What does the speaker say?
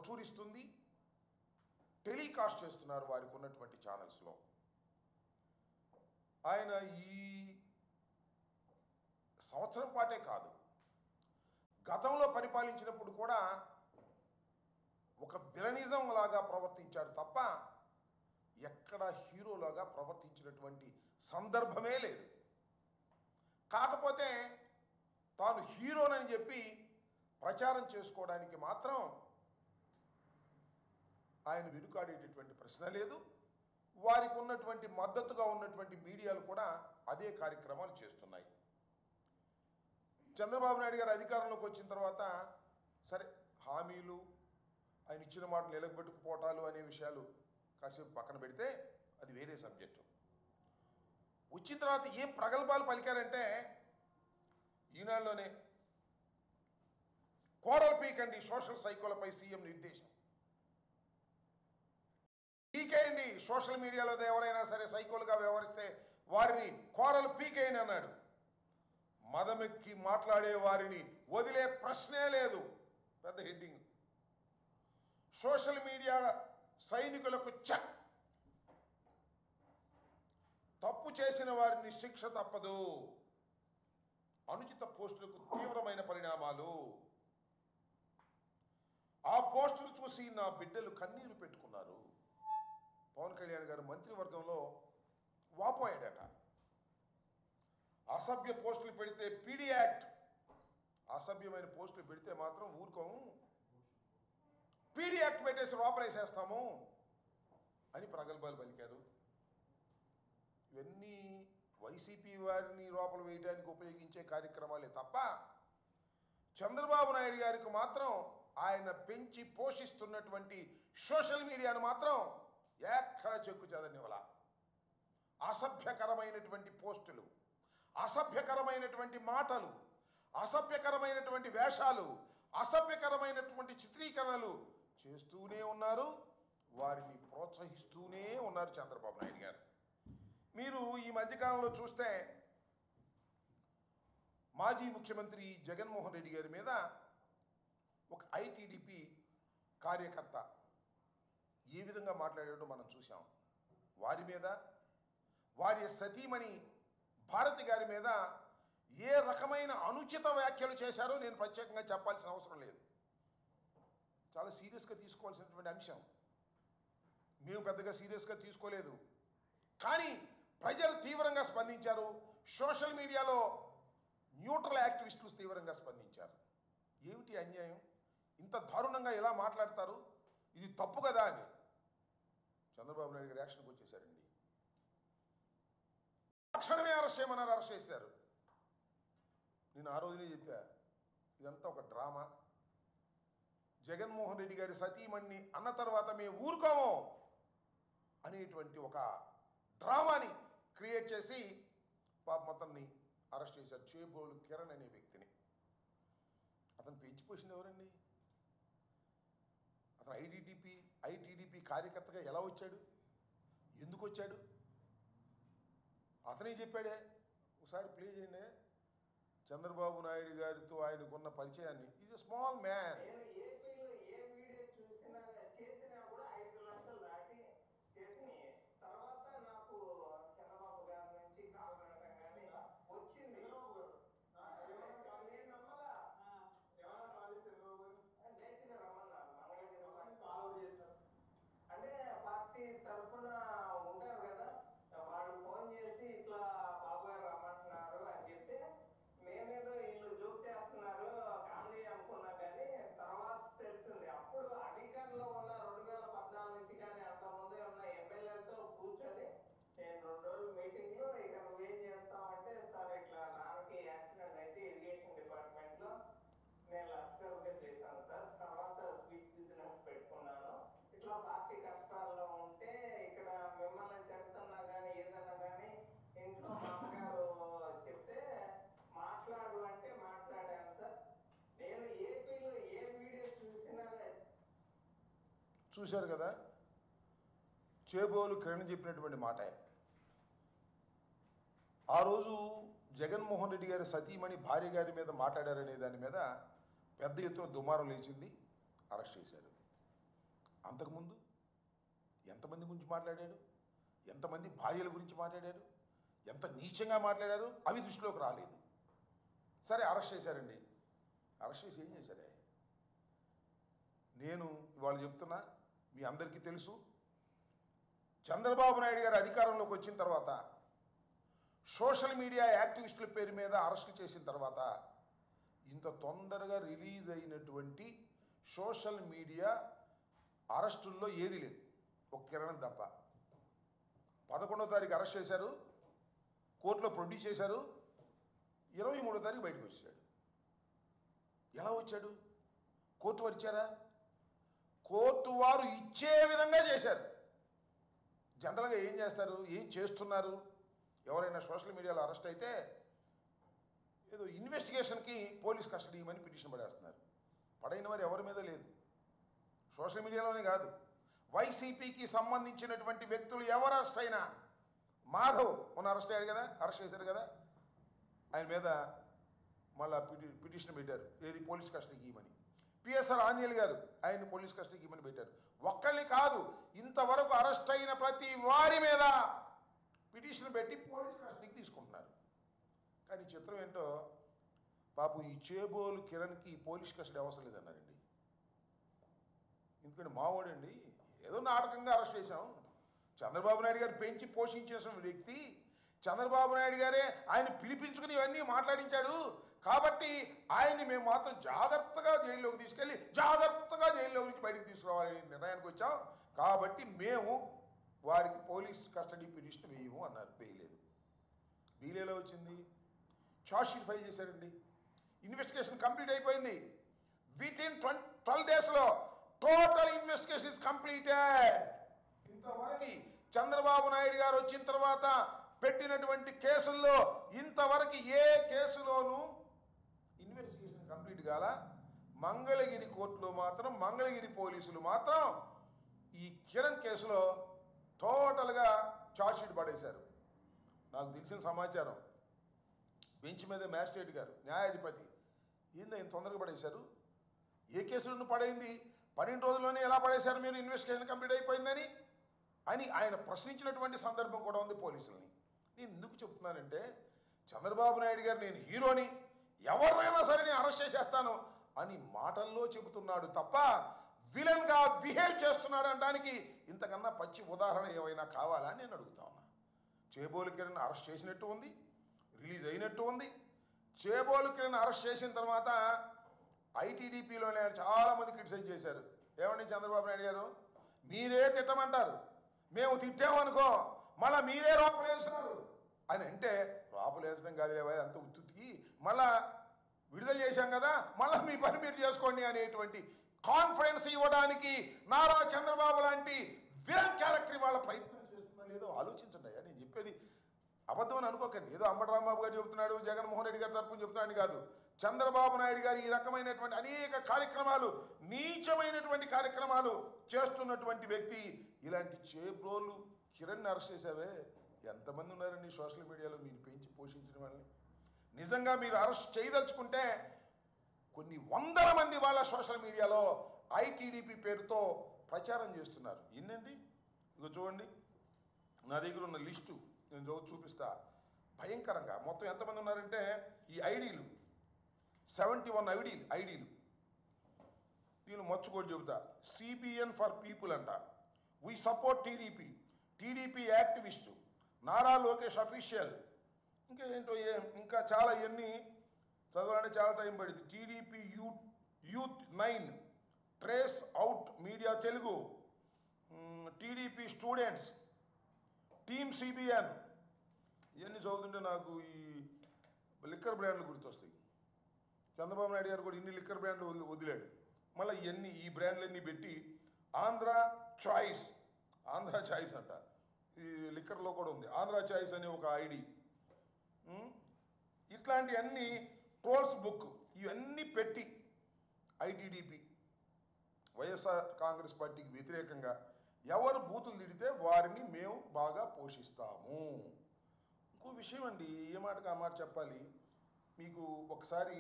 ప్రచురిస్తుంది, telecast చేస్తున్నారు వారికి ఉన్నటువంటి ఛానల్స్లో. ఆయన ఈ సంవత్సరం పాటే కాదు, గతంలో పరిపాలించినప్పుడు కూడా ఒక విలనిజం లాగా ప్రవర్తించారు తప్ప ఎక్కడ హీరోలాగా ప్రవర్తించినటువంటి సందర్భమే లేదు. కాకపోతే తాను హీరోనని చెప్పి ప్రచారం చేసుకోవడానికి మాత్రం ఆయన వెనుకాడేటటువంటి ప్రశ్న లేదు. వారికి ఉన్నటువంటి మద్దతుగా ఉన్నటువంటి మీడియాలు కూడా అదే కార్యక్రమాలు చేస్తున్నాయి. చంద్రబాబు నాయుడు గారు అధికారంలోకి వచ్చిన తర్వాత సరే హామీలు, ఆయన ఇచ్చిన మాట నిలబెట్టుకుపోవటాలు అనే విషయాలు కాసేపు పక్కన పెడితే అది వేరే సబ్జెక్టు. వచ్చిన తర్వాత ఏం ప్రగల్భాలు పలికారంటే, ఈనాడులోనే కోరల్ పీకండి సోషల్ సైకోలపై సీఎం నిర్దేశం. పీకేయండి, సోషల్ మీడియాలో ఎవరైనా సరే సైకోలుగా వ్యవహరిస్తే వారిని కోరలు పీకేయండి అన్నాడు. మదమెక్కి మాట్లాడే వారిని వదిలే ప్రశ్నే లేదు. పెద్ద హెడ్డింగ్. సోషల్ మీడియా సైనికులకు చెక్, తప్పు చేసిన వారిని శిక్ష తప్పదు, అనుచిత పోస్టులకు తీవ్రమైన పరిణామాలు. ఆ పోస్టులు చూసి నా బిడ్డలు కన్నీరు పెట్టుకున్నారు. పవన్ కళ్యాణ్ గారు మంత్రివర్గంలో వాపోయాడట. అసభ్య పోస్టులు పెడితే పీడీ యాక్ట్, అసభ్యమైన పోస్టులు పెడితే మాత్రం ఊరుకోము, పీడీ యాక్ట్ పెట్టేసి లోపలేసేస్తాము అని ప్రగల్భాలు పలికారు. ఇవన్నీ వైసీపీ వారిని లోపల వేయడానికి ఉపయోగించే కార్యక్రమాలే తప్ప చంద్రబాబు నాయుడు గారికి మాత్రం ఆయన పెంచి పోషిస్తున్నటువంటి సోషల్ మీడియాను మాత్రం ఎక్కడ చెక్కు చెదనివ్వాల. అసభ్యకరమైనటువంటి పోస్టులు, అసభ్యకరమైనటువంటి మాటలు, అసభ్యకరమైనటువంటి వేషాలు, అసభ్యకరమైనటువంటి చిత్రీకరణలు చేస్తూనే ఉన్నారు. వారిని ప్రోత్సహిస్తూనే ఉన్నారు చంద్రబాబు నాయుడు గారు. మీరు ఈ మధ్యకాలంలో చూస్తే మాజీ ముఖ్యమంత్రి జగన్మోహన్ రెడ్డి గారి మీద ఒక ఐటీడీపీ కార్యకర్త ఏ విధంగా మాట్లాడాడో మనం చూసాం. వారి మీద, వారి సతీమణి భారతి గారి మీద ఏ రకమైన అనుచిత వ్యాఖ్యలు చేశారో నేను ప్రత్యేకంగా చెప్పాల్సిన అవసరం లేదు. చాలా సీరియస్గా తీసుకోవాల్సినటువంటి అంశం. మేము పెద్దగా సీరియస్గా తీసుకోలేదు, కానీ ప్రజలు తీవ్రంగా స్పందించారు. సోషల్ మీడియాలో న్యూట్రల్ యాక్టివిస్టులు తీవ్రంగా స్పందించారు. ఏమిటి అన్యాయం, ఇంత దారుణంగా ఎలా మాట్లాడతారు, ఇది తప్పు కదా అని చంద్రబాబు నాయుడు గారు యాక్షన్కి వచ్చేసారండి. తక్షణమే అరెస్ట్ చేయమన్నారు, అరెస్ట్ చేశారు. నేను ఆ రోజునే చెప్పా, ఇదంతా ఒక డ్రామా. జగన్మోహన్ రెడ్డి గారి సతీమణిని అన్న తర్వాత మేము ఊరుకోము అనేటువంటి ఒక డ్రామాని క్రియేట్ చేసి పాపం అతన్ని అరెస్ట్ చేశారు. చేబోలు కిరణ్ అనే వ్యక్తిని. అతను పెంచిపోసింది ఎవరండి? అతను ఐటీడీపీ కార్యకర్తగా ఎలా వచ్చాడు, ఎందుకు వచ్చాడు? అతనే చెప్పాడే. ఒకసారి ప్లే చేయండి చంద్రబాబు నాయుడు గారితో ఆయనకున్న పరిచయాన్ని. Is a small man. తర్వాత నాకు చంద్రబాబు గారి నుంచి కాల్ వెళ్ళడం కానీ వచ్చింది. నేను నమ్మలా. డైరెక్ట్ గా రమ్మన్నారు, మంగళగిరి కాల్ చేశారు. అంటే పార్టీ తరఫున ఉంటారు కదా, వాళ్ళు ఫోన్ చేసి ఇట్లా బాబు గారు రమ్మంటున్నారు అని చెప్తే మేమేదో వీళ్ళు జోక్ చేస్తున్నారు కామెడీ అనుకున్నా, కానీ తర్వాత తెలిసింది. అప్పుడు అధికారంలో ఉన్న 2014 నుంచి కానీ అంత ముందే ఉన్న ఎమ్మెల్యేలతో కూర్చొని నేను 2 రోజులు మీటింగ్ లో, ఇక నువ్వేం చేస్తావంటే సార్ ఇట్లా నాన్నకి యాక్సిడెంట్ అయితే ఇరిగేషన్ డిపార్ట్మెంట్ లో నేను లస్కర్గా చేశాను సార్, తర్వాత స్వీట్ బిజినెస్ పెట్టుకున్నాను, ఇట్లా పార్టీ కష్టాల్లో ఉంటే ఇక్కడ మిమ్మల్ని తిడుతున్నా కానీ ఏదన్నా కానీ ఇంట్లో మామగారు చెప్తే మాట్లాడు అంటే మాట్లాడాను సార్. నేను ఏపీలో ఏ వీడియో చూసినా చూశారు కదా, చేబోలు కిరణ్ చెప్పినటువంటి మాట. ఆ రోజు జగన్మోహన్ రెడ్డి గారి సతీమణి భార్య గారి మీద మాట్లాడారనే దాని మీద పెద్ద ఎత్తున దుమారం లేచింది, అరెస్ట్ చేశారు. అంతకుముందు ఎంతమంది గురించి మాట్లాడాడు, ఎంతమంది భార్యల గురించి మాట్లాడారు, ఎంత నీచంగా మాట్లాడారు, అవి దృష్టిలోకి రాలేదు. సరే అరెస్ట్ చేశారండి. అరెస్ట్ చేసి ఏం చేశారే? నేను ఇవాళ చెప్తున్నా, మీ అందరికీ తెలుసు, చంద్రబాబు నాయుడు గారు అధికారంలోకి వచ్చిన తర్వాత సోషల్ మీడియా యాక్టివిస్టుల పేరు మీద అరెస్టు చేసిన తర్వాత ఇంత తొందరగా రిలీజ్ అయినటువంటి సోషల్ మీడియా అరెస్టుల్లో ఏది లేదు, ఒక కిరణం తప్ప. 11వ తారీఖు అరెస్ట్ చేశారు, కోర్టులో ప్రొడ్యూస్ చేశారు, 23వ తారీఖు బయటకు వచ్చాడు. ఎలా వచ్చాడు? కోర్టు వారు ఇచ్చారా? కోర్టు వారు ఇచ్చే విధంగా చేశారు. జనరల్గా ఏం చేస్తారు, ఏం చేస్తున్నారు? ఎవరైనా సోషల్ మీడియాలో అరెస్ట్ అయితే ఏదో ఇన్వెస్టిగేషన్కి పోలీస్ కస్టడీ ఇవ్వమని పిటిషన్ పడేస్తున్నారు. పడైన వారు ఎవరి మీద లేదు. సోషల్ మీడియాలోనే కాదు, వైసీపీకి సంబంధించినటువంటి వ్యక్తులు ఎవరు అరెస్ట్ అయినా, మాధవ్ మొన్న అరెస్ట్ అయ్యాడు కదా, అరెస్ట్ చేశారు కదా, ఆయన మీద మళ్ళా పిటిషన్ పెట్టారు, ఏది పోలీస్ కస్టడీకి ఇవ్వమని. పిఎస్ఆర్ ఆంజనేయులు గారు ఆయన పోలీస్ కస్టడీకి ఇవ్వమని పెట్టారు. ఒక్కళ్ళని కాదు, ఇంతవరకు అరెస్ట్ అయిన ప్రతి వారి మీద పిటిషన్ పెట్టి పోలీస్ కస్టడీకి తీసుకుంటున్నారు. కానీ చిత్రం ఏంటో, పాపం ఈ చేబోలు కిరణ్కి పోలీస్ కస్టడీ అవసరం లేదన్నారండి. ఎందుకంటే మావోడండి, ఏదో నాటకంగా అరెస్ట్ చేశాం. చంద్రబాబు నాయుడు గారు పెంచి పోషించేసిన వ్యక్తి, చంద్రబాబు నాయుడు గారే ఆయన పిలిపించుకుని ఇవన్నీ మాట్లాడించాడు. కాబట్టి ఆయన్ని మేము మాత్రం జాగ్రత్తగా జైల్లోకి తీసుకెళ్ళి జాగ్రత్తగా జైల్లో నుంచి బయటకు తీసుకురావాలని నిర్ణయానికి వచ్చాం. కాబట్టి మేము వారికి పోలీస్ కస్టడీ పిటిషన్ వేయము అన్నారు. వేయలేదు. వీలేలో వచ్చింది, ఛార్జ్షీట్ ఫైల్ చేశారండి. ఇన్వెస్టిగేషన్ కంప్లీట్ అయిపోయింది. వితిన్ 12 daysలో టోటల్ ఇన్వెస్టిగేషన్ ఇస్ కంప్లీటెడ్. ఇంతవరకు చంద్రబాబు నాయుడు గారు వచ్చిన తర్వాత పెట్టినటువంటి కేసుల్లో ఇంతవరకు ఏ కేసులోనూ ఇన్వెస్టిగేషన్ కంప్లీట్ కాల. మంగళగిరి కోర్టులో మాత్రం, మంగళగిరి పోలీసులు మాత్రం ఈ కిరణ్ కేసులో టోటల్గా ఛార్జ్షీట్ పడేశారు. నాకు తెలిసిన సమాచారం, బెంచ్ మీద మ్యాజిస్ట్రేట్ గారు, న్యాయాధిపతి, ఏందో ఇంత తొందరగా పడేశారు, ఏ కేసులను పడైంది, 12 రోజుల్లోనే ఎలా పడేశారు మీరు, ఇన్వెస్టిగేషన్ కంప్లీట్ అయిపోయిందని అని ఆయన ప్రశ్నించినటువంటి సందర్భం కూడా ఉంది పోలీసుల్ని. నేను ఎందుకు చెప్తున్నానంటే, చంద్రబాబు నాయుడు గారు నేను హీరోని, ఎవరైనా సరే నేను అరెస్ట్ చేసేస్తాను అని మాటల్లో చెబుతున్నాడు తప్ప విలన్గా బిహేవ్ చేస్తున్నాడు అనడానికి ఇంతకన్నా పచ్చి ఉదాహరణ ఏమైనా కావాలా అని నేను అడుగుతా ఉన్నా. చేబోలు కిరణ్ అరెస్ట్ చేసినట్టు ఉంది, రిలీజ్ అయినట్టు ఉంది. చేబోలు కిరణ్ అరెస్ట్ చేసిన తర్వాత ఐటీడీపీలోనే చాలామంది క్రిటిసైజ్ చేశారు. ఏమండి చంద్రబాబు నాయుడు గారు, మీరే తిట్టమంటారు, మేము తిట్టామనుకో మళ్ళీ మీరే లోపలేస్తున్నారు అని అంటే, లోపలేసడం కాదు లేవా అంత ఉత్తుకి, మళ్ళా విడుదల చేశాం కదా, మళ్ళీ మీ పని మీరు చేసుకోండి అనేటువంటి కాన్ఫిడెన్స్ ఇవ్వడానికి నారా చంద్రబాబు లాంటి విలన్ క్యారెక్టర్ వాళ్ళ ప్రయత్నం చేస్తున్నా లేదో ఆలోచించండి. అయ్యా నేను చెప్పేది అబద్ధం అని అనుకోకండి. ఏదో అంబటి రాంబాబు గారు చెబుతున్నాడు, జగన్మోహన్ రెడ్డి గారి తరపున చెబుతున్నాడు కాదు. చంద్రబాబు నాయుడు గారు ఈ రకమైనటువంటి అనేక కార్యక్రమాలు, నీచమైనటువంటి కార్యక్రమాలు చేస్తున్నటువంటి వ్యక్తి. ఇలాంటి చేబ్రోలు కిరణ్ అరెస్ట్ చేసావే, ఎంతమంది ఉన్నారండి సోషల్ మీడియాలో మీరు పెంచి పోషించిన వాళ్ళని. నిజంగా మీరు అరెస్ట్ చేయదలుచుకుంటే కొన్ని వందల మంది వాళ్ళ సోషల్ మీడియాలో ఐటీడీపీ పేరుతో ప్రచారం చేస్తున్నారు. ఏంటండి, ఇక చూడండి, నా దగ్గర ఉన్న లిస్టు నేను చూపిస్తా. భయంకరంగా మొత్తం ఎంతమంది ఉన్నారంటే, ఈ ఐడీలు 71 ఐడీలు. దీన్ని మర్చుకోటి చెబుతా. సిబిఎన్ ఫర్ పీపుల్ అంట, we support TDP, TDP activist, Nara Lokesh official, ఇంకా ఏంటో ఇంకా చాలా ఇవన్నీ చదవాలంటే చాలా టైం పడింది. TDP youth 9, trace out media Telugu, TDP students, team CBN. ఇవన్నీ చదువుతుంటే నాకు ఈ లిక్కర్ బ్రాండ్లు గుర్తొస్తాయి. చంద్రబాబు నాయుడు గారు కూడా ఇన్ని లిక్కర్ బ్రాండ్లు వదిలాడు. మళ్ళీ ఇవన్నీ ఈ బ్రాండ్లన్నీ పెట్టి ఆంధ్ర చాయిస్ అంట, ఈ లిక్కర్లో కూడా ఉంది ఆంధ్ర చాయిస్ అనే ఒక ఐడి. ఇట్లాంటివన్నీ ట్రోల్స్ బుక్ ఇవన్నీ పెట్టి ఐటీడీపీ వైఎస్ఆర్ కాంగ్రెస్ పార్టీకి వ్యతిరేకంగా ఎవరు బూతులు తిడితే వారిని మేము బాగా పోషిస్తాము. ఇంకో విషయం అండి, ఏ మాటకు ఆ మాట చెప్పాలి మీకు. ఒకసారి